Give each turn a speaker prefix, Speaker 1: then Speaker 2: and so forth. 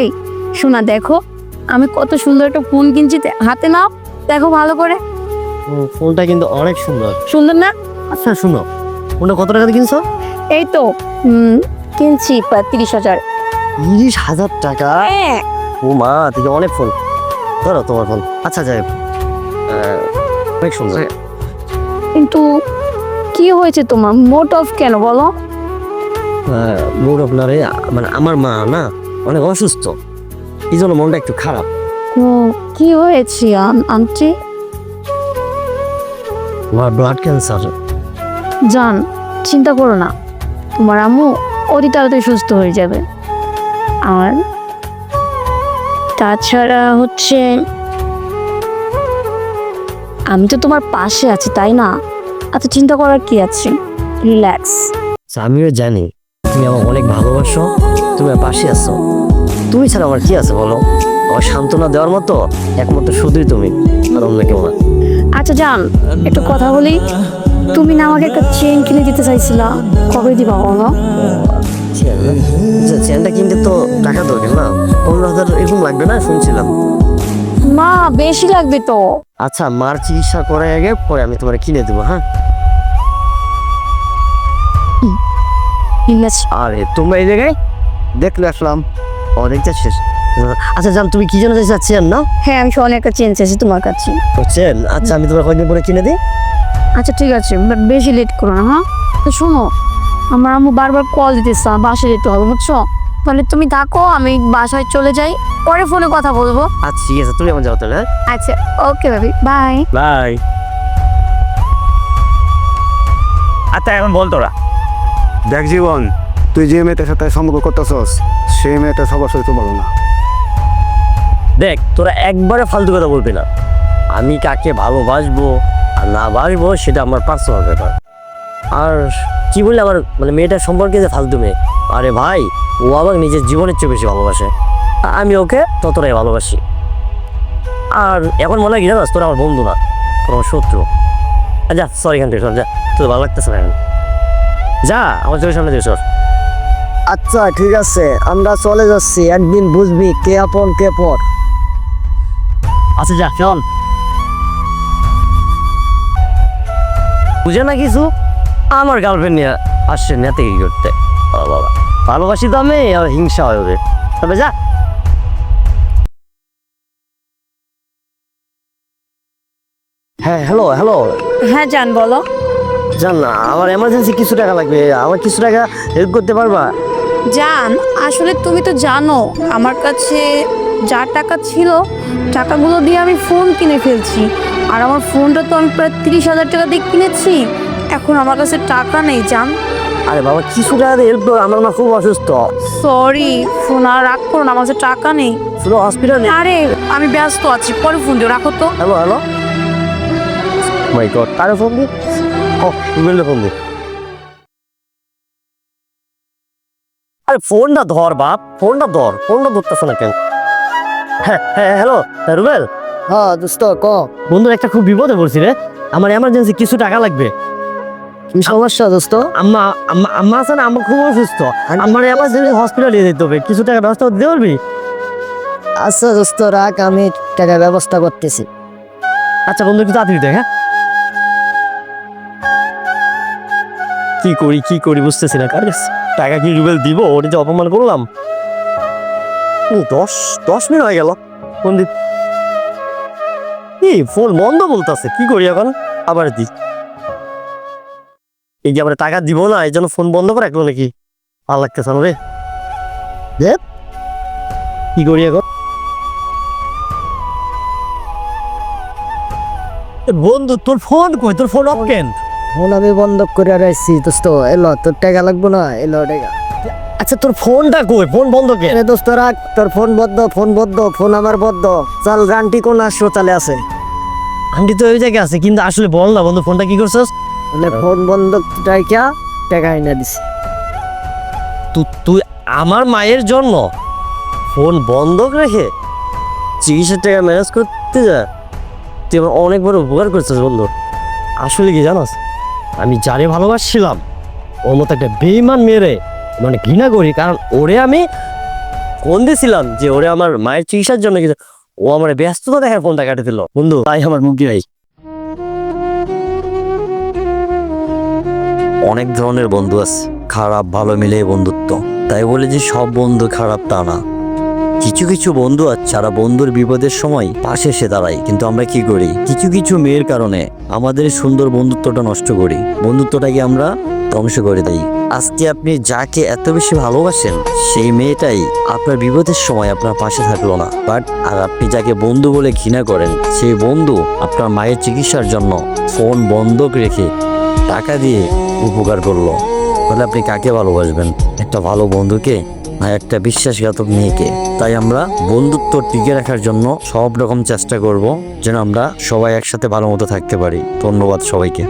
Speaker 1: এই শোনা, দেখো আমি কত সুন্দর একটা ফোন কিনছি, হাতে নাও, দেখো ভালো করে।
Speaker 2: ফোনটা কিন্তু অনেক সুন্দর।
Speaker 1: সুন্দর না?
Speaker 2: আচ্ছা শুনো, ফোনটা কত টাকা দিয়ে কিনছো?
Speaker 1: এই তো কিনছি প্রায় 30,000।
Speaker 2: 30,000 টাকা?
Speaker 1: হ্যাঁ।
Speaker 2: ও মা, থেকে অনেক ফোন। ধরো তোমার ফোন। আচ্ছা যাই হোক, অনেক সুন্দর।
Speaker 1: কিন্তু কি হয়েছে তোমার, মোট অফ কেন বলো?
Speaker 2: মুড আপনারে, মানে আমার মা না অনেক অসুস্থ, এই জন্য মনটা একটু খারাপ।
Speaker 1: ও, কি হয়েছে আন্টি?
Speaker 2: আমার ব্লাড ক্যান্সার।
Speaker 1: জান, চিন্তা করো না, তোমার আম্মু অতি তাড়াতাড়ি সুস্থ হয়ে যাবে। আর তাছাড়া হচ্ছে আমি তো তোমার পাশে আছি, তাই না? এত চিন্তা করার কি আছে, রিল্যাক্স।
Speaker 2: আমিও জানি তুমি আমার অনেক ভালোবাসো, তুমি আমার পাশে আছো। তুমি ছাড়া আমার কি আছে বলো? আমার সান্ত্বনা দেওয়ার মতো একমাত্র শুধুই তুমি, আর অন্য কেউ না।
Speaker 1: আচ্ছা জান, একটু কথা বলি। তুমি না আমাকে একটা চেন কিনে দিতে চাইছিলা, কবে দিবা বলো?
Speaker 2: চেনটা কিনতে তো টাকা দরকার না? 15,000 এরকম লাগবে না শুনছিলাম।
Speaker 1: মা, বেশি লাগবে তো।
Speaker 2: আচ্ছা, মার চিকিৎসা করার আগে পরে আমি তোমার কিনে দেবো, হ্যাঁ? আরে তোমরা এই জায়গায় দেখলে আসলাম, অনেক যাচ্ছিস। আচ্ছা জান, তুমি কি জন্য চাচ্ছেন না?
Speaker 1: হ্যাঁ, আমি অনেক একটা চেন চাইছি তোমার কাছে।
Speaker 2: বুঝছেন? আচ্ছা আমি তোমার কয়েকদিন পরে কিনে দিই।
Speaker 1: আচ্ছা ঠিক আছে, বাট বেশি লেট করো না, হ্যাঁ? তো শোনো, আমার আম্মু বারবার কল দিতেছে, বাসায় যেতে হবে, বুঝছো? তাহলে তুমি থাকো, আমি বাসায় চলে যাই, পরে ফোনে কথা বলবো।
Speaker 2: আচ্ছা ঠিক আছে, তুমি আমার যাও তাহলে।
Speaker 1: আচ্ছা, ওকে ভাবি, বাই
Speaker 2: বাই।
Speaker 3: আচ্ছা এখন বল তোরা,
Speaker 4: দেখ জীবন, তুই যে মেয়েটার সাথে সম্পর্ক করতেছস সেই মেয়েটা সবার সাথে তো বলো না।
Speaker 2: দেখ, তোরা একবারে ফালতু কথা বলবি না। আমি কাকে ভালোবাসবো আর না বাসবো সেটা আমার পার্সোনাল ব্যাপার। আর কি বললে আমার মানে মেয়েটার সম্পর্কে যে ফালতু মেয়ে, আরে ভাই ও আবার নিজের জীবনের চেয়ে বেশি ভালোবাসে, আমি ওকে ততটাই ভালোবাসি। আর এখন মনে হয় কি জানাস, তোরা আমার বন্ধু না, তোর আমার শত্রু। যা সরি, এখান থেকে সর, যা, তোর ভালো লাগতেছে না এখন, যা আমার চোখের সামনে দিয়ে সর।
Speaker 5: আচ্ছা ঠিক আছে, আমরা চলে যাচ্ছি, একদিন বুঝবি কে আপন কে পর।
Speaker 2: আচ্ছা যা চল। বুঝে না কিছু, আমার গার্লফ্রেন্ড নিয়ে আসছে নেতে কি করতে। ও বাবা, ভালোবাসি তো আমি, আর হিংসা হয় ওদের। তবে যা। হ্যাঁ হ্যালো হ্যালো।
Speaker 1: হ্যাঁ জান, বলো।
Speaker 2: জান না, আমার এমার্জেন্সি কিছু টাকা লাগবে, আমার কিছু টাকা হেল্প করতে পারবা?
Speaker 1: জান, আসলে তুমি তো জানো আমার কাছে যা টাকা ছিল, টাকাগুলো দিয়ে আমি ফোন কিনে ফেলছি। আর আমার ফোনটা তো আমি প্রায় 30,000 টাকা দিয়ে কিনেছি, এখন আমার কাছে টাকা নেই জান।
Speaker 2: আরে বাবা, কিছু টাকা হেল্প করো, আমার মা খুব অসুস্থ।
Speaker 1: সরি, ফোন আর রাগ করো না, আমার কাছে টাকা নেই।
Speaker 2: শুধু হসপিটালে।
Speaker 1: আরে আমি ব্যস্ত আছি, পরে ফোন দিও, রাখো তো।
Speaker 2: Hello hello. মাই গড, কারে ফোন দি? ও গুগলে ফোন দি। আরে ফোনটা ধর বাপ, ফোনটা ধর, ফোনটা ধরতেছে না কেন? হ্যাঁ হ্যাঁ হ্যালো রুবেল।
Speaker 5: হ্যাঁ দোস্ত ক।
Speaker 2: বন্ধু, একটা খুব বিপদে পড়ছি রে, আমার এমার্জেন্সি কিছু টাকা লাগবে।
Speaker 5: কি সমস্যা দোস্ত?
Speaker 2: আম্মা আম্মা আম্মা আছে না, আম্মা খুব অসুস্থ, আমার এমার্জেন্সি হসপিটালে যেতে হবে, কিছু টাকা ব্যবস্থা করতে পারবি?
Speaker 5: আচ্ছা দোস্ত রাখ, আমি টাকার ব্যবস্থা করতেছি।
Speaker 2: আচ্ছা বন্ধু, একটু তাড়াতাড়ি দেখ। হ্যাঁ, কি করি বুঝতেছি না, কার টাকা কি রুবেল দিব? ওটা যে অপমান করলাম। 10 মিনিট হয়ে গেল, ফোন দি, ফোন বন্ধ বলতেছে, কি করি এখন? আবার দি, এই যে আমরা টাকা দিব না, এই জন্য ফোন বন্ধ করে রাখলো নাকি? ভালো লাগতেছে না রে, দেখ কি করি এখন? বন্ধু তোর ফোন কই? তোর ফোন অফ কেন?
Speaker 5: ফোন আমি বন্ধ করে রাখছি দোস্ত। এলো তোর টাকা লাগবো না, এলো টাকা।
Speaker 2: আচ্ছা তোর ফোনটা কই? ফোন বন্ধ কেন?
Speaker 5: এ দোস্ত রাখ, তোর ফোন বদ্ধ, ফোন বদ্ধ, ফোন আমার বদ্ধ। চল গানটি কোন আসো চালে আছে।
Speaker 2: আন্টি তো ওই জায়গায় আছে, কিন্তু আসলে বল না বন্ধু, ফোনটা কি করছস?
Speaker 5: মানে ফোন বন্ধ রাইখা টাকা এনে দিছি।
Speaker 2: তুই আমার মায়ের জন্য ফোন বন্ধক রেখে চিকিৎসার টাকা ম্যানেজ করতে যা? তুই আমার অনেক বড় উপকার করছিস বন্ধু। আসলে কি জানাস, আমি যারে ভালোবাসছিলাম ওর মতো একটা বেইমান মেয়েরে মানে ঘৃণা করি, কারণ ওরে আমি ফোন দিয়েছিলাম যে ওরে আমার মায়ের চিকিৎসার জন্য কিছু, ও আমার ব্যস্ততা দেখার ফোনটা কাটে দিল বন্ধু, তাই আমার মুক্তি ভাই।
Speaker 6: অনেক ধরনের বন্ধু আছে, খারাপ ভালো মিলে বন্ধুত্ব। তাই বলে যে সব বন্ধু খারাপ তা না। কিছু কিছু বন্ধু আছে যারা বন্ধুর বিপদের সময় পাশে এসে দাঁড়ায়, কিন্তু আমরা কি করি, কিছু কিছু মেয়ের কারণে আমাদের সুন্দর বন্ধুত্বটা নষ্ট করি, বন্ধুত্বটাকে আমরা ধ্বংস করে দেই। আজকে আপনি যাকে এত বেশি ভালোবাসেন সেই মেয়েটাই আপনার বিপদের সময় আপনার পাশে থাকলো না, বাট আর আপনি যাকে বন্ধু বলে ঘৃণা করেন সেই বন্ধু আপনার মায়ের চিকিৎসার জন্য ফোন বন্ধক রেখে টাকা দিয়ে উপকার করলো। তাহলে আপনি কাকে ভালোবাসবেন, একটা ভালো বন্ধুকে না একটা বিশ্বাসঘাতক মেয়েকে? তাই আমরা বন্ধুত্ব টিকে রাখার জন্য সব রকম চেষ্টা করব যেন আমরা সবাই একসাথে ভালো মতো থাকতে পারি। ধন্যবাদ সবাইকে।